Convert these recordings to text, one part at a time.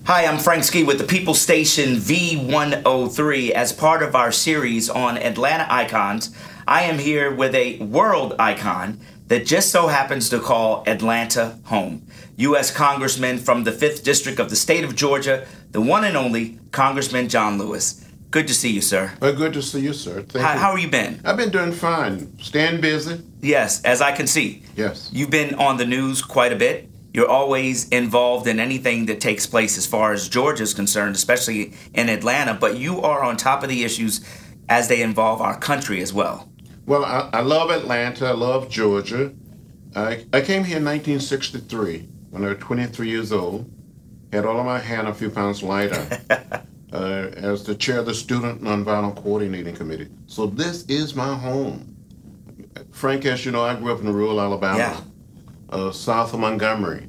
Hi, I'm Frank Ski with the People Station V-103. As part of our series on Atlanta icons, I am here with a world icon that just so happens to call Atlanta home. U.S. Congressman from the 5th District of the state of Georgia, the one and only Congressman John Lewis. Good to see you, sir. Well, good to see you, sir. Thank you. How have you been? I've been doing fine. Staying busy. Yes, as I can see. Yes. You've been on the news quite a bit. You're always involved in anything that takes place as far as Georgia is concerned, especially in Atlanta, but you are on top of the issues as they involve our country as well. Well, I love Atlanta. I love Georgia. I came here in 1963 when I was 23 years old. Had all of my hair a few pounds lighter as the chair of the Student Nonviolent Coordinating Committee. So this is my home. Frank, as you know, I grew up in rural Alabama. South of Montgomery,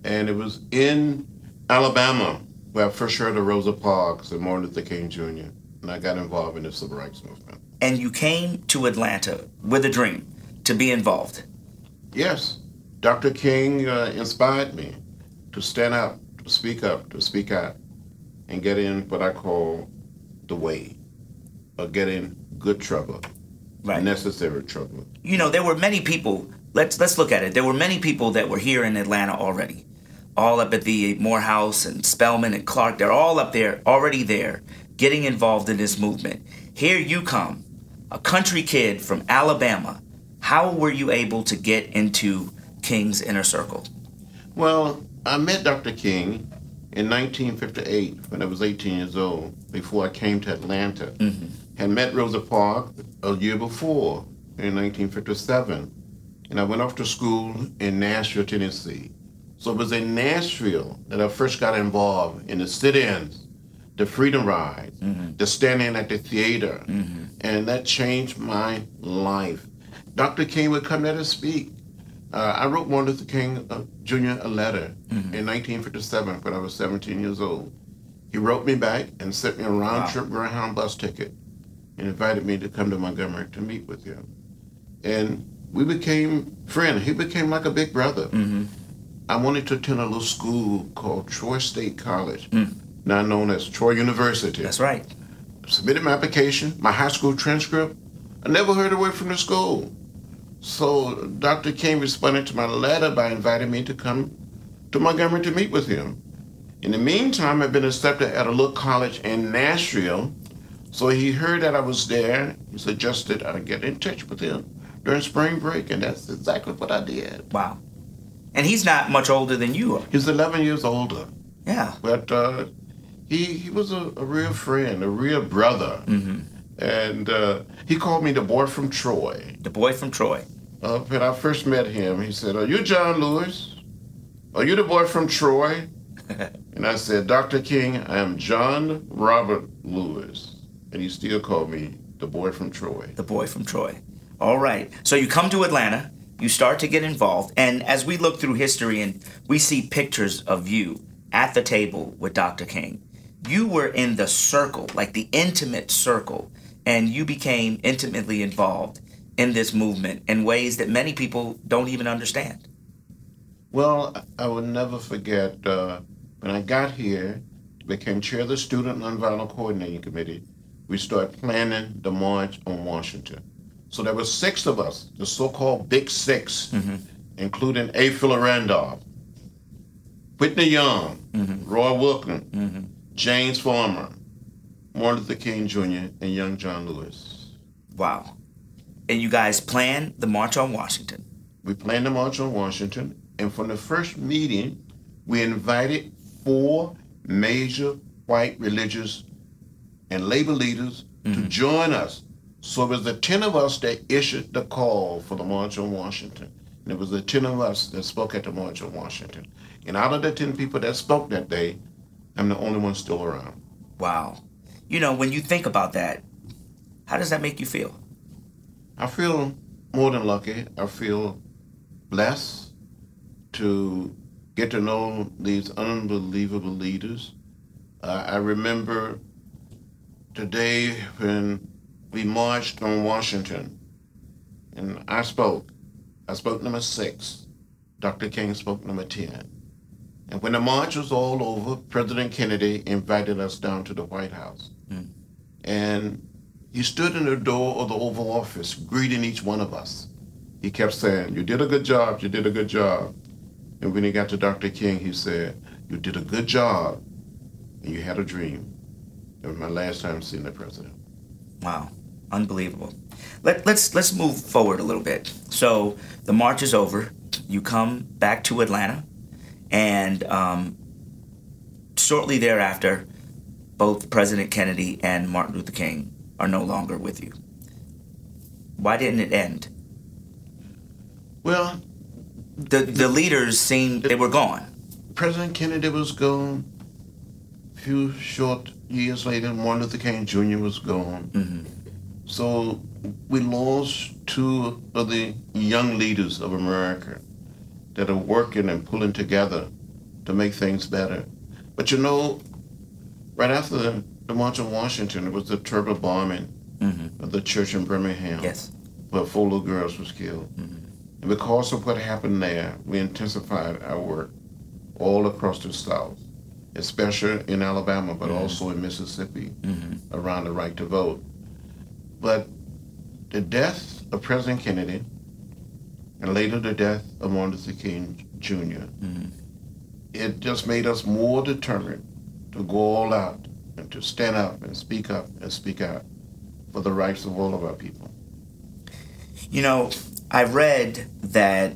and it was in Alabama where I first heard of Rosa Parks and Martin Luther King Jr., and I got involved in the Civil Rights Movement. And you came to Atlanta with a dream to be involved. Yes, Dr. King inspired me to stand up, to speak out, and get in what I call the way, or get in good trouble, necessary trouble. You know, there were many people. Let's look at it. There were many people that were here in Atlanta already, all up at the Morehouse and Spelman and Clark. They're all up there, already there, getting involved in this movement. Here you come, a country kid from Alabama. How were you able to get into King's inner circle? Well, I met Dr. King in 1958 when I was 18 years old, before I came to Atlanta. Had met Rosa Parks a year before, in 1957. And I went off to school in Nashville, Tennessee. So it was in Nashville that I first got involved in the sit-ins, the freedom rides, the standing at the theater. And that changed my life. Dr. King would come there to speak. I wrote Martin Luther King Jr. a letter in 1957 when I was 17 years old. He wrote me back and sent me a round-trip Greyhound bus ticket and invited me to come to Montgomery to meet with him. And we became friends. He became like a big brother. I wanted to attend a little school called Troy State College, now known as Troy University. That's right. Submitted my application, my high school transcript. I never heard a word from the school. So Dr. King responded to my letter by inviting me to come to Montgomery to meet with him. In the meantime, I've been accepted at a little college in Nashville. So he heard that I was there. He suggested I get in touch with him during spring break, and that's exactly what I did. Wow. And he's not much older than you are. He's 11 years older. Yeah. But he was a real friend, a real brother. And he called me the boy from Troy. The boy from Troy. When I first met him, he said, "Are you John Lewis? Are you the boy from Troy?" And I said, "Dr. King, I am John Robert Lewis." And he still called me the boy from Troy. The boy from Troy. All right. So you come to Atlanta, you start to get involved, and as we look through history and we see pictures of you at the table with Dr. King, you were in the circle, like the intimate circle, and you became intimately involved in this movement in ways that many people don't even understand. Well, I will never forget when I got here, became chair of the Student Nonviolent Coordinating Committee, we started planning the March on Washington. So there were 6 of us, the so-called Big Six, including A. Philip Randolph, Whitney Young, Roy Wilkin, James Farmer, Martin Luther King Jr., and young John Lewis. Wow. And you guys planned the March on Washington. We planned the March on Washington, and from the first meeting, we invited 4 major white religious and labor leaders to join us. So it was the 10 of us that issued the call for the March on Washington. And it was the 10 of us that spoke at the March on Washington. And out of the 10 people that spoke that day, I'm the only one still around. Wow. You know, when you think about that, how does that make you feel? I feel more than lucky. I feel blessed to get to know these unbelievable leaders. I remember the day when we marched on Washington, and I spoke number 6. Dr. King spoke number 10. And when the march was all over, President Kennedy invited us down to the White House. Mm. And he stood in the door of the Oval Office, greeting each one of us. He kept saying, "You did a good job, you did a good job." And when he got to Dr. King, he said, "You did a good job, and you had a dream." It was my last time seeing the president. Wow, unbelievable. Let's move forward a little bit. So the march is over. You come back to Atlanta, and shortly thereafter, both President Kennedy and Martin Luther King are no longer with you. Why didn't it end? Well, the leaders seemed they were gone. President Kennedy was gone. A few short years later, Martin Luther King Jr. was gone. Mm-hmm. So we lost two of the young leaders of America that are working and pulling together to make things better. But you know, right after the March on Washington, it was the terrible bombing of the church in Birmingham, Yes. where 4 little girls was killed. Mm-hmm. And because of what happened there, we intensified our work all across the South, especially in Alabama, but also in Mississippi, around the right to vote. But the death of President Kennedy, and later the death of Martin Luther King Jr., it just made us more determined to go all out and to stand up and speak out for the rights of all of our people. You know, I read that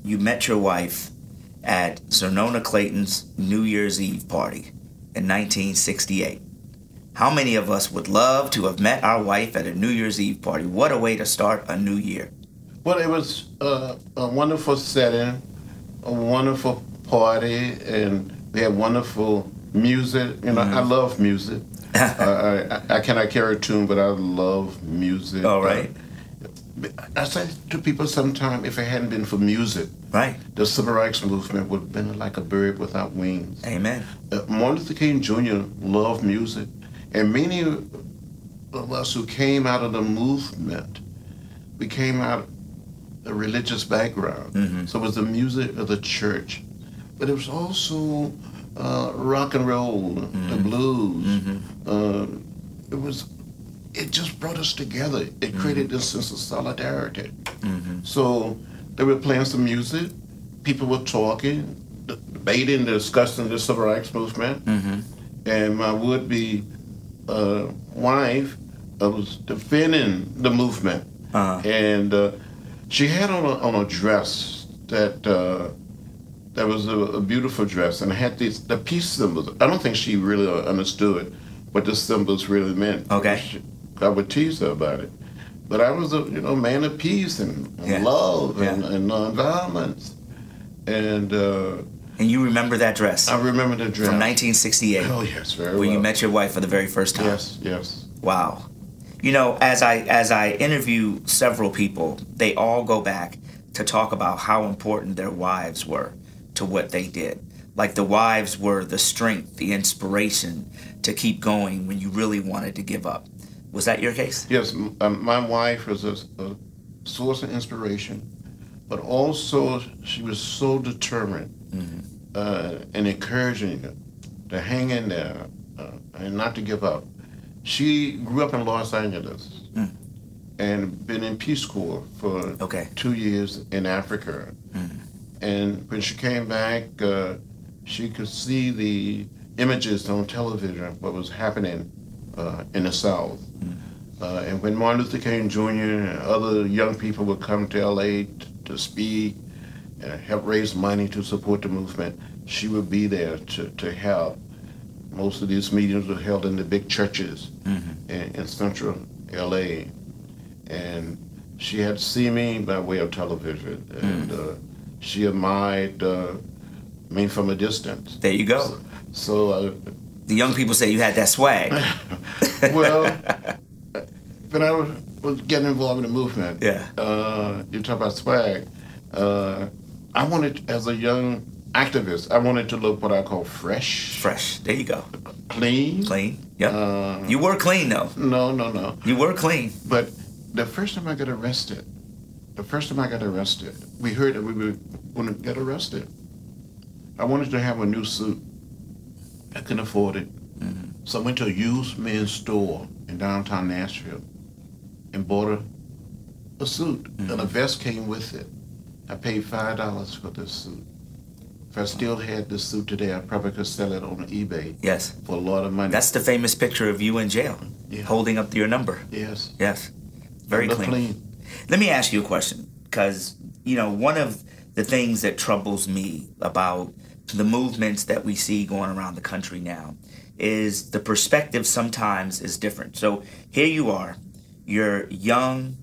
you met your wife at Zernona Clayton's New Year's Eve party in 1968. How many of us would love to have met our wife at a New Year's Eve party? What a way to start a new year. Well, it was a wonderful setting, a wonderful party, and we had wonderful music. You know, I love music. I cannot carry a tune, but I love music. All right. I say to people sometimes, if it hadn't been for music, Right. the civil rights movement would have been like a bird without wings. Amen. Martin Luther King Jr. loved music, and many of us who came out of the movement, we came out of a religious background. So it was the music of the church, but it was also rock and roll, the blues. It just brought us together. It created this sense of solidarity. So they were playing some music. People were talking, debating, discussing the civil rights movement. And my would-be wife was defending the movement. And she had on a dress that was a beautiful dress, and it had the peace symbols. I don't think she really understood what the symbols really meant. Okay. I would tease her about it. But I was a man of peace and love and nonviolence. And you remember that dress? I remember the dress. From 1968. Oh, yes, very well. Where you met your wife for the very first time. Yes. Wow. You know, as I interview several people, they all go back to talk about how important their wives were to what they did. Like the wives were the strength, the inspiration to keep going when you really wanted to give up. Was that your case? Yes, my wife was a source of inspiration, but also she was so determined and encouraging you to hang in there and not to give up. She grew up in Los Angeles and been in Peace Corps for 2 years in Africa. And when she came back, she could see the images on television, what was happening in the South. And when Martin Luther King Jr. and other young people would come to LA to speak and help raise money to support the movement, she would be there to help. Most of these meetings were held in the big churches in central LA. And she had seen me by way of television, and she admired me from a distance. There you go. So the young people say you had that swag. Well, when I was getting involved in the movement, you talk about swag. I wanted, as a young activist, I wanted to look what I call fresh. Fresh. There you go. Clean. Clean. Yep. You were clean though. No. You were clean. But the first time I got arrested, we heard that we were going to get arrested. I wanted to have a new suit. I couldn't afford it. So I went to a used men's store in downtown Nashville and bought a suit. And a vest came with it. I paid $5 for this suit. If I still had this suit today, I probably could sell it on eBay. Yes. For a lot of money. That's the famous picture of you in jail, holding up your number. Yes. Yes. Very clean. Let me ask you a question, because, one of the things that troubles me about the movements that we see going around the country now is the perspective sometimes is different. So here you are, you're young,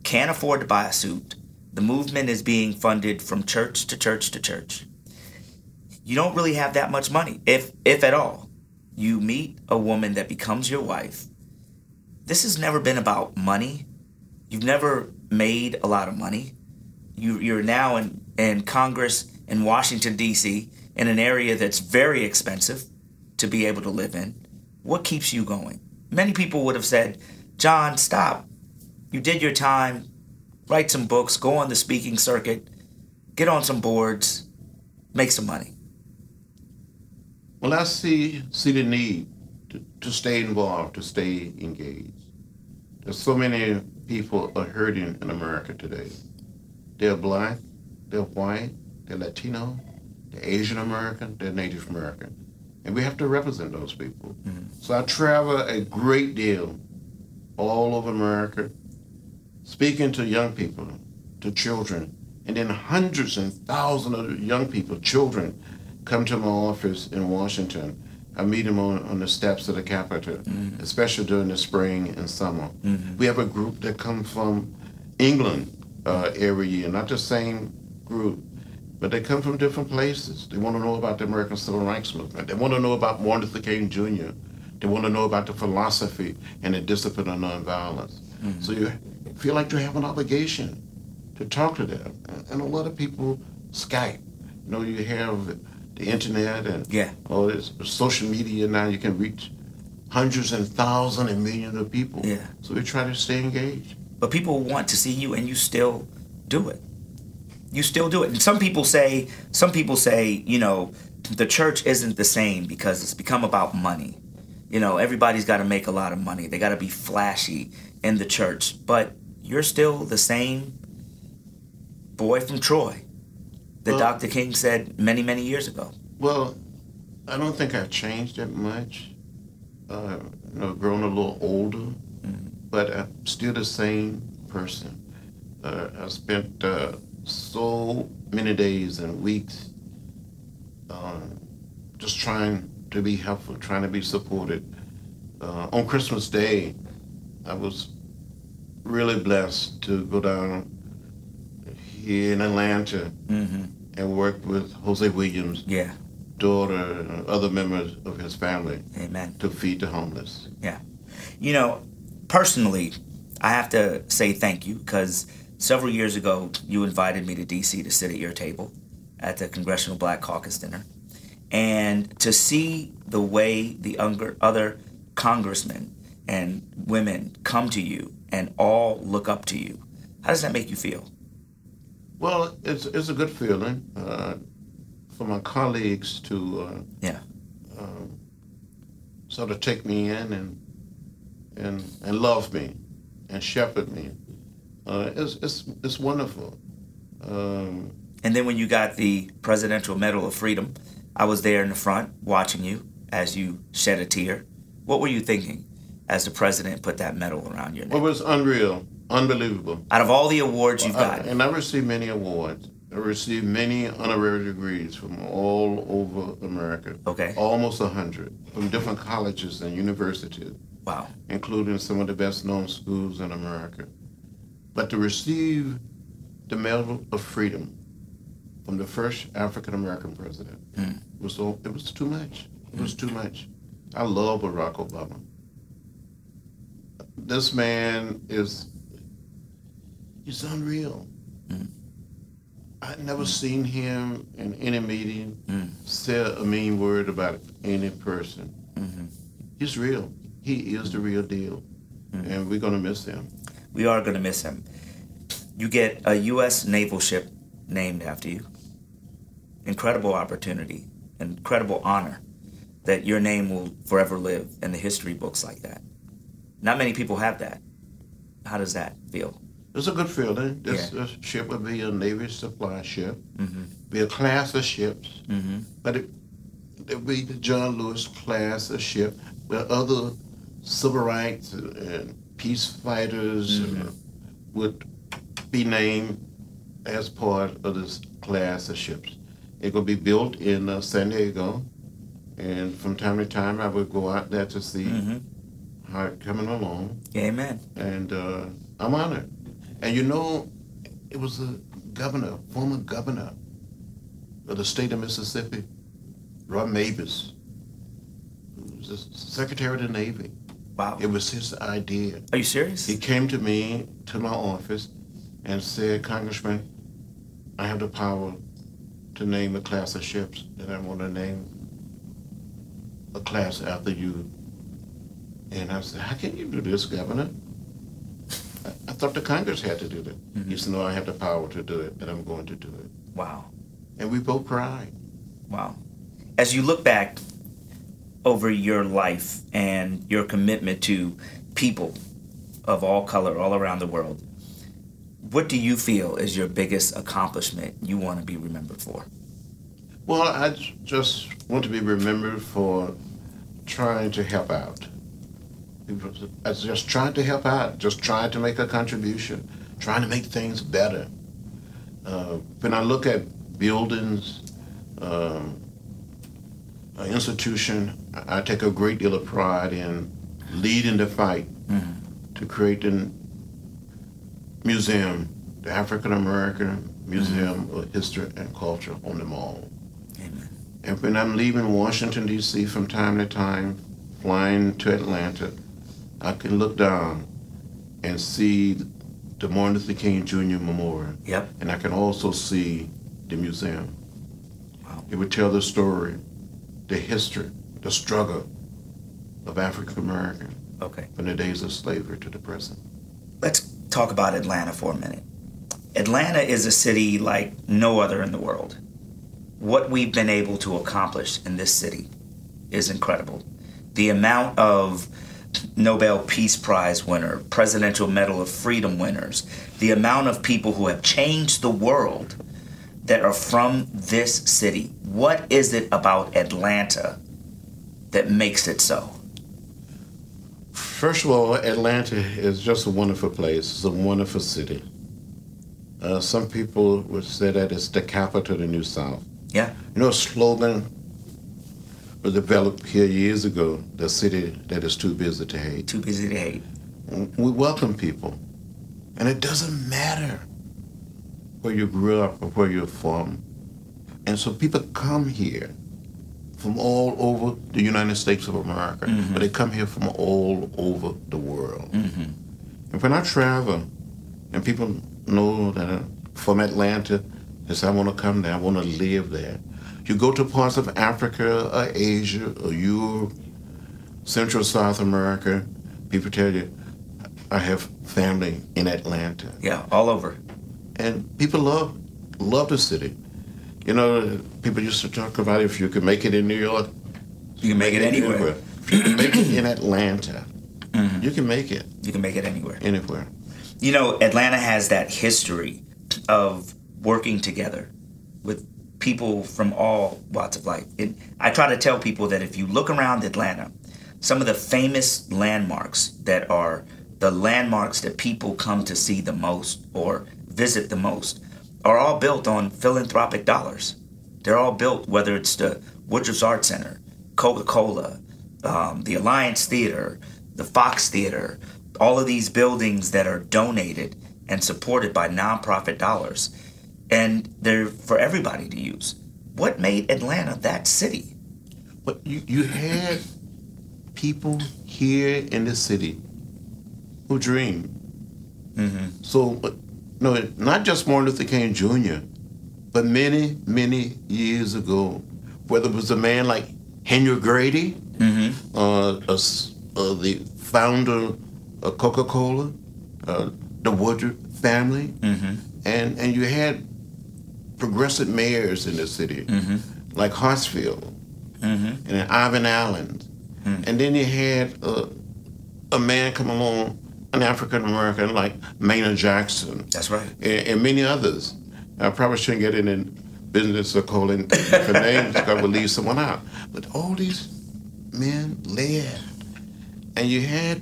can't afford to buy a suit. The movement is being funded from church to church to church. You don't really have that much money, if at all. You meet a woman that becomes your wife. This has never been about money. You've never made a lot of money. You're now in Congress in Washington, D.C., in an area that's very expensive to be able to live in. What keeps you going? Many people would have said, John, stop. You did your time. Write some books. Go on the speaking circuit. Get on some boards. Make some money. Well, I see the need to stay involved, to stay engaged. There's so many people are hurting in America today. They're black, they're white, they're Latino, they're Asian American, they're Native American. And we have to represent those people. So I travel a great deal all over America, speaking to young people, to children, and then hundreds and thousands of young people, children, come to my office in Washington. I meet them on the steps of the Capitol, especially during the spring and summer. We have a group that comes from England every year, not the same group, but they come from different places. They want to know about the American Civil Rights Movement. They want to know about Martin Luther King Jr. They want to know about the philosophy and the discipline of nonviolence. So you feel like you have an obligation to talk to them. And a lot of people Skype. You have the internet and all this social media now. You can reach hundreds and thousands and millions of people. So we try to stay engaged. But people want to see you, and you still do it. You still do it. And some people say, the church isn't the same because it's become about money. Everybody's got to make a lot of money. They got to be flashy in the church. But you're still the same boy from Troy that Dr. King said many, many years ago. Well, I don't think I've changed that much. Grown a little older, but I'm still the same person. I spent so many days and weeks just trying to be helpful, trying to be supported. On Christmas Day, I was really blessed to go down here in Atlanta and work with Jose Williams' daughter and other members of his family. Amen. To feed the homeless. Yeah. Personally, I have to say thank you, because several years ago, you invited me to D.C. to sit at your table at the Congressional Black Caucus dinner. And to see the way the other congressmen and women come to you and all look up to you, how does that make you feel? Well, it's a good feeling for my colleagues to sort of take me in and love me and shepherd me. It's wonderful. And then when you got the Presidential Medal of Freedom, I was there in the front watching you as you shed a tear. What were you thinking as the president put that medal around your neck? Well, it was unreal, unbelievable. Out of all the awards you've gotten. And I received many awards. I received many honorary degrees from all over America. Okay. Almost 100 from different colleges and universities. Wow. Including some of the best-known schools in America. But to receive the Medal of Freedom from the first African-American president, it was too much. It was too much. I love Barack Obama. This man he's unreal. I've never seen him in any meeting say a mean word about any person. He's real. He is the real deal. And we're going to miss him. We are going to miss him. You get a U.S. naval ship named after you incredible opportunity, incredible honor that your name will forever live in the history books like that. Not many people have that. How does that feel? It's a good feeling. This ship would be a Navy supply ship, be a class of ships, but it would be the John Lewis class of ship where other civil rights and peace fighters would be named as part of this class of ships. It would be built in San Diego, and from time to time I would go out there to see how it's coming along. Amen. And I'm honored. And you know, it was a governor, former governor of the state of Mississippi, Rob Mavis, who was the Secretary of the Navy. Wow. It was his idea. Are you serious? He came to me, to my office, and said, Congressman, I have the power to name a class of ships, and I want to name a class after you. And I said, how can you do this, Governor? I thought the Congress had to do that. He said, no, I have the power to do it, and I'm going to do it. Wow. And we both cried. Wow. As you look back over your life and your commitment to people of all color all around the world, what do you feel is your biggest accomplishment you want to be remembered for? Well, I just want to be remembered for trying to help out. I was just trying to help out, just trying to make a contribution, trying to make things better. When I look at buildings, an institution, I take a great deal of pride in leading the fight to create a museum, the African American Museum of History and Culture on the Mall. Amen. And when I'm leaving Washington, D.C. from time to time, flying to Atlanta, I can look down and see the Martin Luther King Jr. Memorial. Yep. And I can also see the museum. Wow. It would tell the story, the history, the struggle of African Americans from the days of slavery to the present. Let's talk about Atlanta for a minute. Atlanta is a city like no other in the world. What we've been able to accomplish in this city is incredible. The amount of Nobel Peace Prize winner, Presidential Medal of Freedom winners, the amount of people who have changed the world that are from this city. What is it about Atlanta that makes it so? First of all, Atlanta is just a wonderful place. It's a wonderful city. Some people would say that it's the capital of the New South. Yeah. You know, a slogan was developed here years ago, the city that is too busy to hate. Too busy to hate. We welcome people. And it doesn't matter where you grew up or where you're from. And so people come here from all over the United States of America, but they come here from all over the world. And when I travel, and people know that I'm from Atlanta, they say, I want to come there, I want to live there. You go to parts of Africa or Asia or Europe, Central South America, people tell you, I have family in Atlanta. Yeah, all over. And people love the city. You know, people used to talk about if you could make it in New York, you can make it anywhere. If you can make it in Atlanta, you can make it. You can make it anywhere. Anywhere. You know, Atlanta has that history of working together with people from all walks of life. I try to tell people that if you look around Atlanta, some of the famous landmarks that are the landmarks that people come to see the most or visit the most are all built on philanthropic dollars. They're all built, whether it's the Woodruff's Art Center, Coca-Cola, the Alliance Theater, the Fox Theater, all of these buildings that are donated and supported by nonprofit dollars. And they're for everybody to use. What made Atlanta that city? But you had people here in the city who dreamed. So, no, not just Martin Luther King Jr., but many, many years ago, whether it was a man like Henry Grady, the founder of Coca-Cola, the Woodruff family, and you had progressive mayors in the city, like Hartsfield and Ivan Allen. And then you had a man come along, an African American like Maynard Jackson. That's right. And many others. I probably shouldn't get in business of calling different names because I would leave someone out. But all these men led. And you had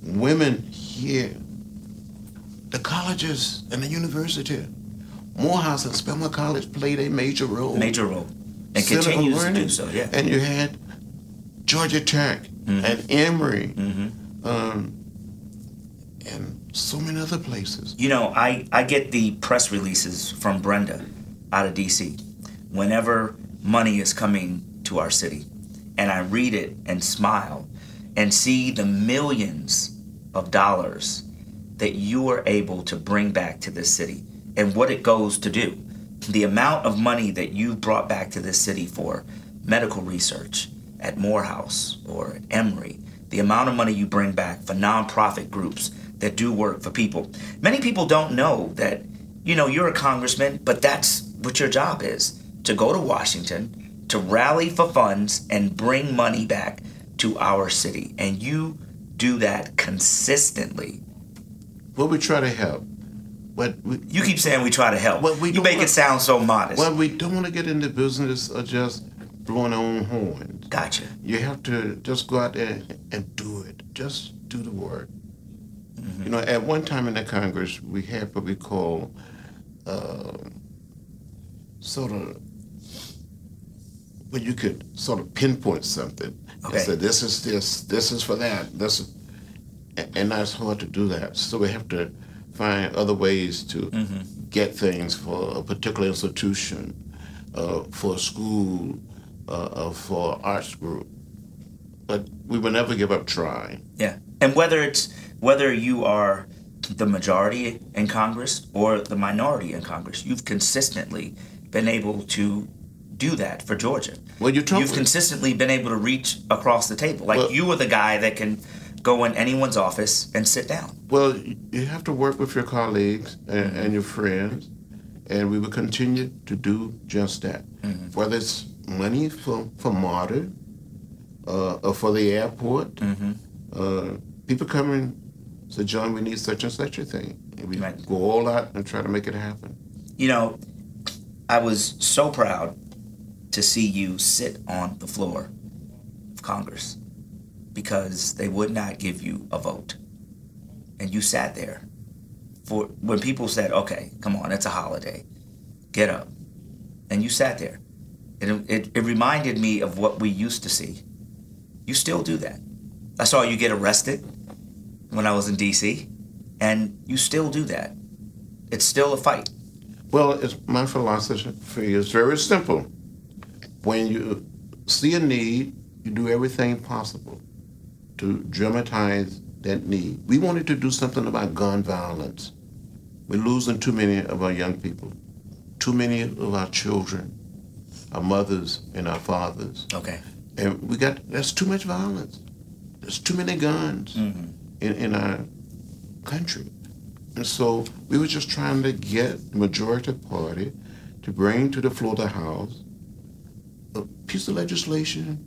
women here. The colleges and the university. Morehouse and Spelman College played a major role. Major role. And continues to do so, yeah. And you had Georgia Tech and Emory and so many other places. You know, I get the press releases from Brenda out of D.C. whenever money is coming to our city. And I read it and smile and see the millions of dollars that you are able to bring back to this city and what it goes to do. The amount of money that you brought back to this city for medical research at Morehouse or at Emory, the amount of money you bring back for nonprofit groups that do work for people. Many people don't know that, you know, you're a congressman, but that's what your job is, to go to Washington, to rally for funds and bring money back to our city. And you do that consistently. Well, we try to help. But you keep saying we try to help. Well, you make it sound so modest. Well, we don't want to get in the business of just blowing our own horns. Gotcha. You have to just go out there and do it. Just do the work. You know, at one time in the Congress, we had what we call sort of, where you could sort of pinpoint something. Okay. And say, this is for that. And that's hard to do that. So we have to find other ways to get things for a particular institution, for a school, for an arts group. But we will never give up trying. Yeah. And whether you are the majority in Congress or the minority in Congress, you've consistently been able to do that for Georgia. Well, you've consistently been able to reach across the table. Like, you are the guy that can go in anyone's office and sit down. Well, you have to work with your colleagues and your friends, and we will continue to do just that. Whether it's money for MARTA or for the airport, people come and say, John, we need such and such a thing. And we go all out and try to make it happen. You know, I was so proud to see you sit on the floor of Congress because they would not give you a vote. And you sat there for when people said, okay, come on, it's a holiday, get up. And you sat there. It reminded me of what we used to see. You still do that. I saw you get arrested when I was in D.C., and you still do that. It's still a fight. Well, my philosophy is very simple. When you see a need, you do everything possible to dramatize that need. We wanted to do something about gun violence. We're losing too many of our young people, too many of our children, our mothers and our fathers. Okay. And there's too much violence. There's too many guns in our country. And so we were just trying to get the majority party to bring to the floor of the House a piece of legislation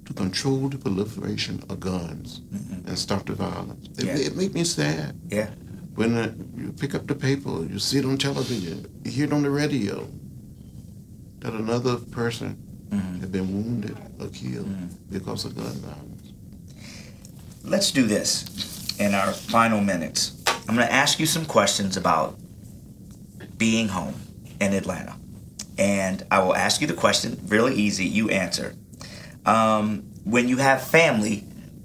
to control the proliferation of guns and stop the violence. It made me sad. Yeah. When you pick up the paper, you see it on television, you hear it on the radio, that another person had been wounded or killed because of gun violence. Let's do this in our final minutes. I'm going to ask you some questions about being home in Atlanta. And I will ask you the question, really easy, you answer. When you have family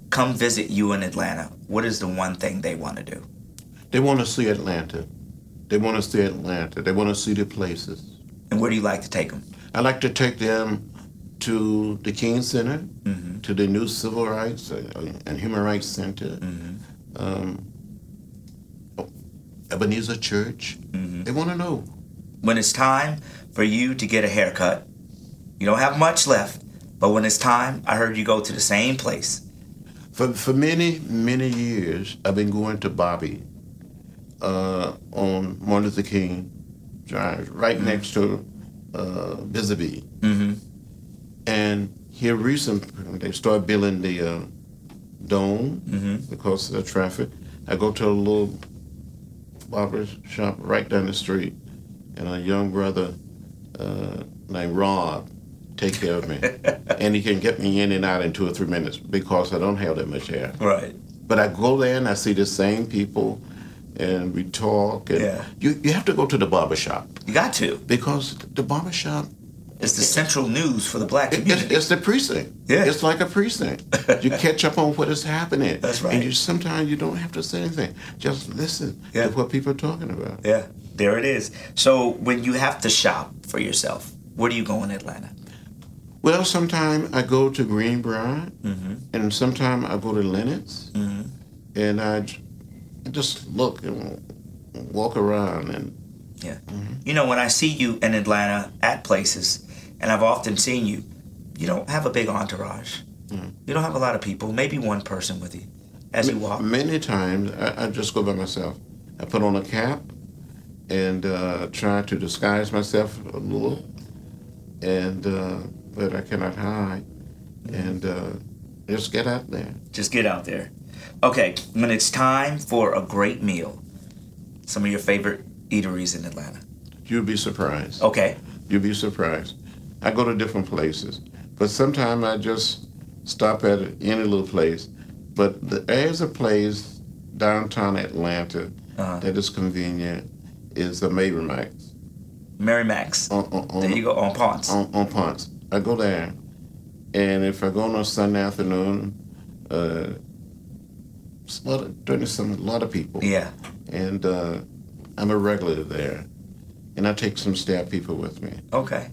come visit you in Atlanta, what is the one thing they want to do? They want to see Atlanta. They want to see Atlanta. They want to see the places. And where do you like to take them? I like to take them to the King Center, to the new Civil Rights and Human Rights Center, Ebenezer Church. They want to know. When it's time for you to get a haircut, you don't have much left, but when it's time, I heard you go to the same place. For many, many years, I've been going to Bobby on Martin Luther King Drive, right next to Busy. And here recently, they started building the dome because of the traffic. I go to a little barber shop right down the street, and a young brother named Rob take care of me. And he can get me in and out in 2 or 3 minutes because I don't have that much hair. Right. But I go there and I see the same people, and we talk. And you have to go to the barber shop. You got to. Because the barber shop, it's the central news for the black community. It's the precinct. Yeah. It's like a precinct. You catch up on what is happening. That's right. And sometimes you don't have to say anything. Just listen to what people are talking about. Yeah, there it is. So when you have to shop for yourself, where do you go in Atlanta? Well, sometimes I go to Greenbrier, and sometimes I go to Lennox, and I just look and walk around. And you know, when I see you in Atlanta at places, and I've often seen you, you don't have a big entourage. You don't have a lot of people, maybe one person with you as you walk. Many times I just go by myself. I put on a cap and try to disguise myself a little, and but I cannot hide, and just get out there. Just get out there. Okay, when it's time for a great meal, some of your favorite eateries in Atlanta. You'll be surprised. Okay. You'll be surprised. I go to different places, but sometimes I just stop at any little place. But there's a place downtown Atlanta that is convenient. Is the Mary Max. Mary Max. There you go, on Ponce. On Ponce. I go there, and if I go on a Sunday afternoon, it's a lot of people. Yeah. And I'm a regular there, and I take some staff people with me. Okay.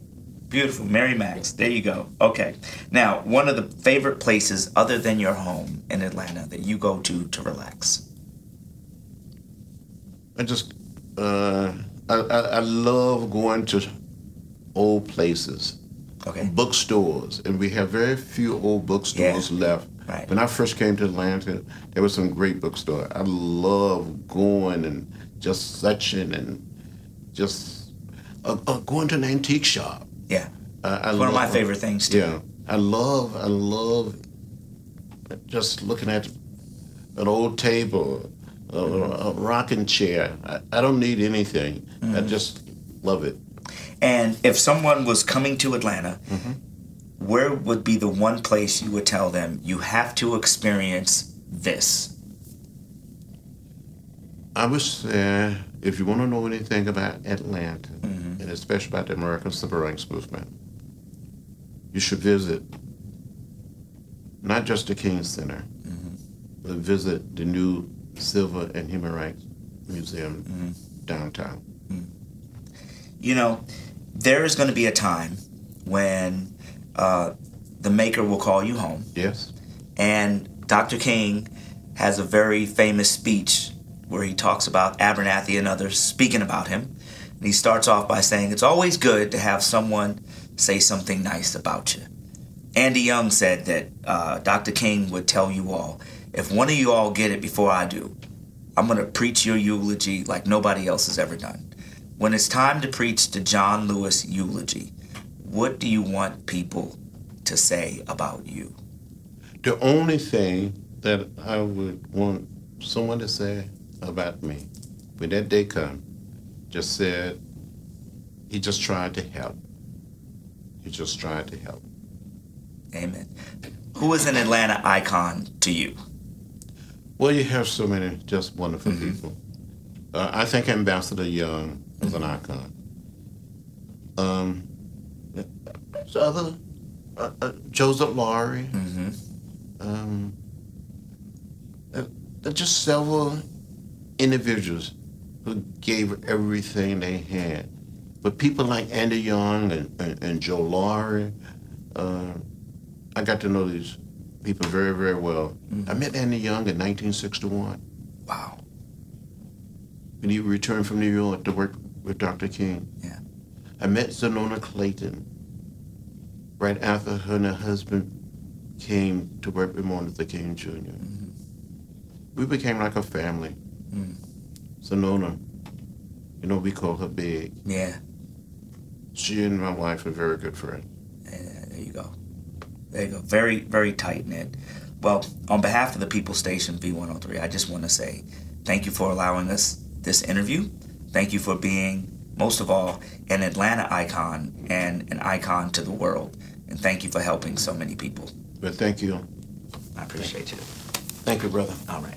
Beautiful. Mary Max. There you go. Okay. Now, one of the favorite places other than your home in Atlanta that you go to relax? I love going to old places. Okay. Bookstores, and we have very few old bookstores left. Right. When I first came to Atlanta, there was some great bookstores. I love going and just searching and just going to an antique shop. Yeah. It's one of my favorite things too. Yeah. I love just looking at an old table, a rocking chair. I don't need anything. I just love it. And if someone was coming to Atlanta, where would be the one place you would tell them you have to experience this? I would say, if you want to know anything about Atlanta, and especially about the American Civil Rights Movement, you should visit not just the King Center, but visit the new Civil and Human Rights Museum downtown. You know, there is going to be a time when the Maker will call you home. Yes. And Dr. King has a very famous speech where he talks about Abernathy and others speaking about him. And he starts off by saying, it's always good to have someone say something nice about you. Andy Young said that Dr. King would tell you all, if one of you all get it before I do, I'm going to preach your eulogy like nobody else has ever done. When it's time to preach the John Lewis eulogy, what do you want people to say about you? The only thing that I would want someone to say about me, when that day comes, just said, he just tried to help. He just tried to help. Amen. Who is an Atlanta icon to you? Well, you have so many just wonderful people. I think Ambassador Young is an icon. There's other, Joseph Lowry. Just several individuals who gave everything they had. But people like Andy Young and Joe Lowry, I got to know these people very, very well. I met Andy Young in 1961. Wow. When he returned from New York to work with Dr. King. Yeah. I met Zenona Clayton right after her and her husband came to work with Martin Luther King Jr. We became like a family. Zenona You know, we call her Big. Yeah. She and my wife are very good friends. Yeah, there you go. There you go. Very, very tight knit. Well, on behalf of the People Station V-103, I just want to say thank you for allowing us this interview. Thank you for being, most of all, an Atlanta icon and an icon to the world. And thank you for helping so many people. But thank you. I appreciate you. Thank you, brother. All right.